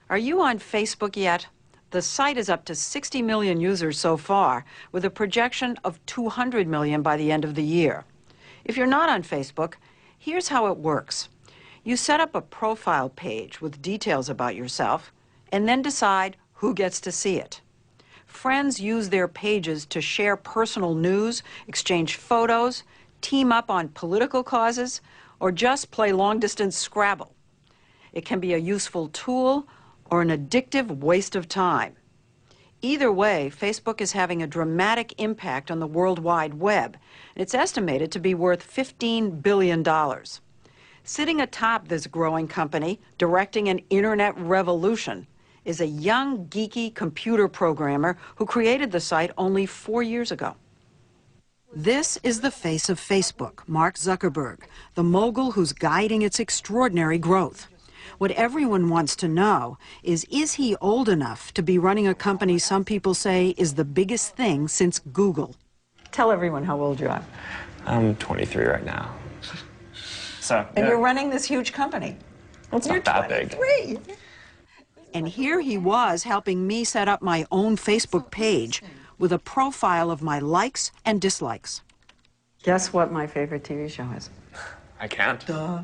Are you on Facebook yet? The site is up to 60 million users so far, with a projection of 200 million by the end of the year. If you're not on Facebook, here's how it works. You set up a profile page with details about yourself, and then decide who gets to see it. Friends use their pages to share personal news, exchange photos, team up on political causes, or just play long-distance Scrabble. It can be a useful tool or an addictive waste of time. Either way, Facebook is having a dramatic impact on the World Wide Web. It's estimated to be worth $15 billion. Sitting atop this growing company, directing an internet revolution, is a young, geeky computer programmer who created the site only 4 years ago. This is the face of Facebook, Mark Zuckerberg, the mogul who's guiding its extraordinary growth. What everyone wants to know is he old enough to be running a company some people say is the biggest thing since Google? Tell everyone how old you are. I'm 23 right now. And you're running this huge company. It's not that big. And here he was helping me set up my own Facebook page with a profile of my likes and dislikes. Guess what my favorite TV show is? I can't. Duh.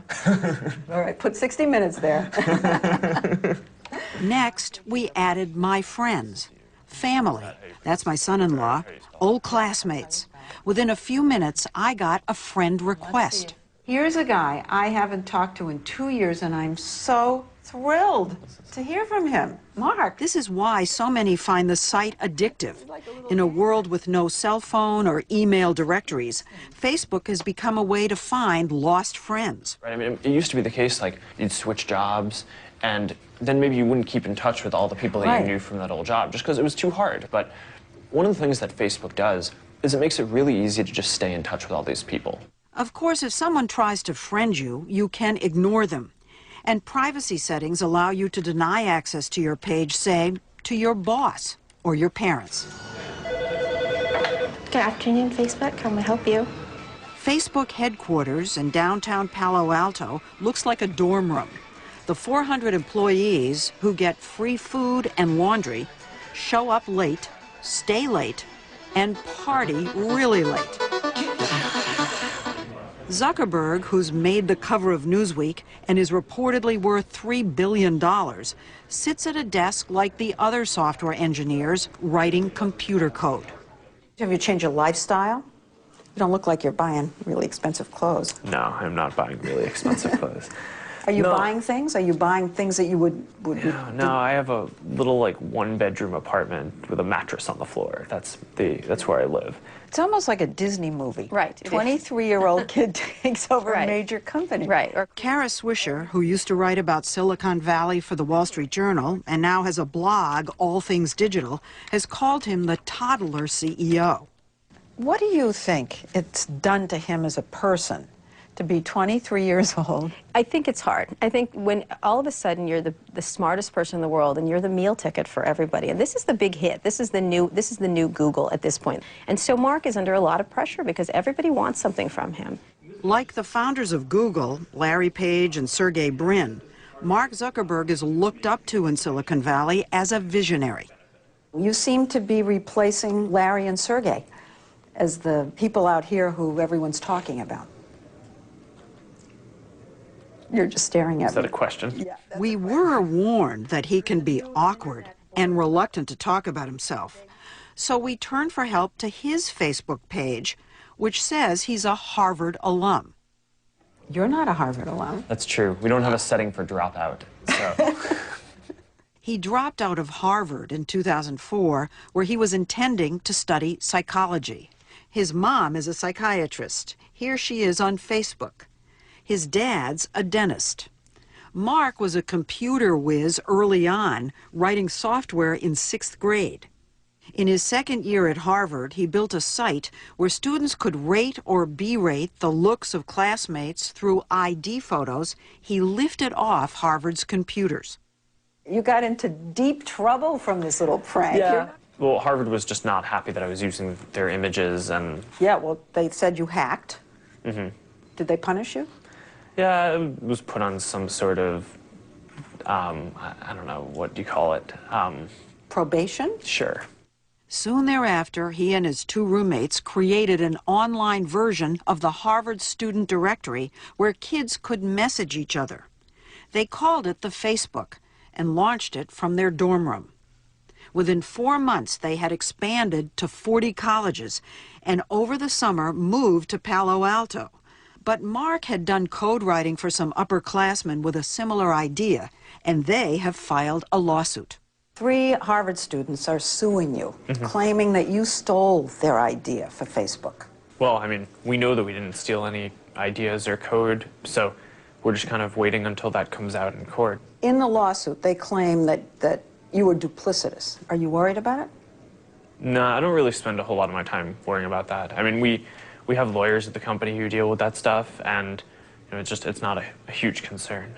All right, put 60 Minutes there. Next, we added my friends, family. That's my son-in-law, old classmates. Within a few minutes, I got a friend request. Here's a guy I haven't talked to in 2 years, and I'm so thrilled to hear from him. Mark. This is why so many find the site addictive. In a world with no cell phone or email directories, Facebook has become a way to find lost friends. Right, I mean, it used to be the case, like, you'd switch jobs, and then maybe you wouldn't keep in touch with all the people that you knew from that old job, just because it was too hard. But one of the things that Facebook does is it makes it really easy to just stay in touch with all these people. Of course, if someone tries to friend you, you can ignore them. And privacy settings allow you to deny access to your page, say, to your boss or your parents. Good afternoon, Facebook. How may I help you? Facebook headquarters in downtown Palo Alto looks like a dorm room. The 400 employees who get free food and laundry show up late, stay late, and party really late. Zuckerberg, who's made the cover of Newsweek and is reportedly worth $3 billion, sits at a desk like the other software engineers writing computer code. Have you changed your lifestyle? You don't look like you're buying really expensive clothes. No, I'm not buying really expensive clothes. Are you buying things? Are you buying things that you would No, I have a little, like, one-bedroom apartment with a mattress on the floor. That's where I live. It's almost like a Disney movie. Right. 23-year-old kid takes over a major company. Right. Kara Swisher, who used to write about Silicon Valley for the Wall Street Journal and now has a blog, All Things Digital, has called him the toddler CEO. What do you think it's done to him as a person to be 23 years old? I think it's hard. I think when all of a sudden you're the smartest person in the world and you're the meal ticket for everybody, and this is the big hit. This is the new Google at this point. And so Mark is under a lot of pressure because everybody wants something from him. Like the founders of Google, Larry Page and Sergey Brin, Mark Zuckerberg is looked up to in Silicon Valley as a visionary. You seem to be replacing Larry and Sergey as the people out here who everyone's talking about. You're just staring at me. Is that a question? Yeah. We were warned that he can be awkward and reluctant to talk about himself. So we turned for help to his Facebook page, which says he's a Harvard alum. You're not a Harvard alum. That's true. We don't have a setting for dropout, so... He dropped out of Harvard in 2004, where he was intending to study psychology. His mom is a psychiatrist. Here she is on Facebook. His dad's a dentist. Mark was a computer whiz early on, writing software in 6th grade. In his second year at Harvard, he built a site where students could rate or berate the looks of classmates through ID photos he lifted off Harvard's computers. You got into deep trouble from this little prank. Yeah. Well, Harvard was just not happy that I was using their images and... Yeah, well, they said you hacked. Mm-hmm. Did they punish you? Yeah, it was put on some sort of I don't know, what do you call it? Probation? Sure. Soon thereafter, he and his two roommates created an online version of the Harvard Student Directory where kids could message each other. They called it the Facebook and launched it from their dorm room. Within 4 months, they had expanded to 40 colleges and over the summer moved to Palo Alto. But Mark had done code writing for some upperclassmen with a similar idea, and they have filed a lawsuit. 3 Harvard students are suing you, claiming that you stole their idea for Facebook. Well, I mean, we know that we didn't steal any ideas or code, so we're just kind of waiting until that comes out in court. In the lawsuit, they claim that you were duplicitous. Are you worried about it? No, I don't really spend a whole lot of my time worrying about that. I mean, we have lawyers at the company who deal with that stuff, and it's not a huge concern.